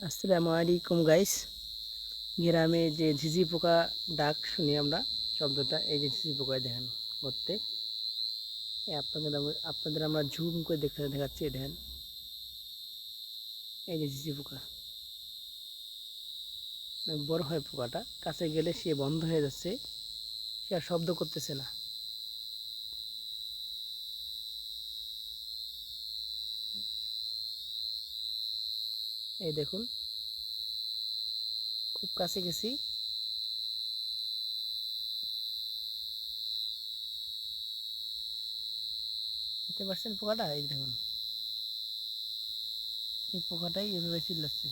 আসসালামু আলাইকুম গাইস। গ্রামে যে ঝিঝি পোকা ডাক শুনি আমরা, শব্দটা এই যে ঝিঝি পোকায় দেখেন করতে। আপনাদের আমরা ঝুম করে দেখাচ্ছি। দেখেন এই যে ঝিঝি পোকা, অনেক বড় হয় পোকাটা, কাছে গেলে সে বন্ধ হয়ে যাচ্ছে, সে আর শব্দ করতেছে না। এই দেখুন, খুব কাছে গেছি। দেখতে পাচ্ছেন পোকাটা? এই দেখুন, এই পোকাটাই এভাবে চিল্লাচ্ছে।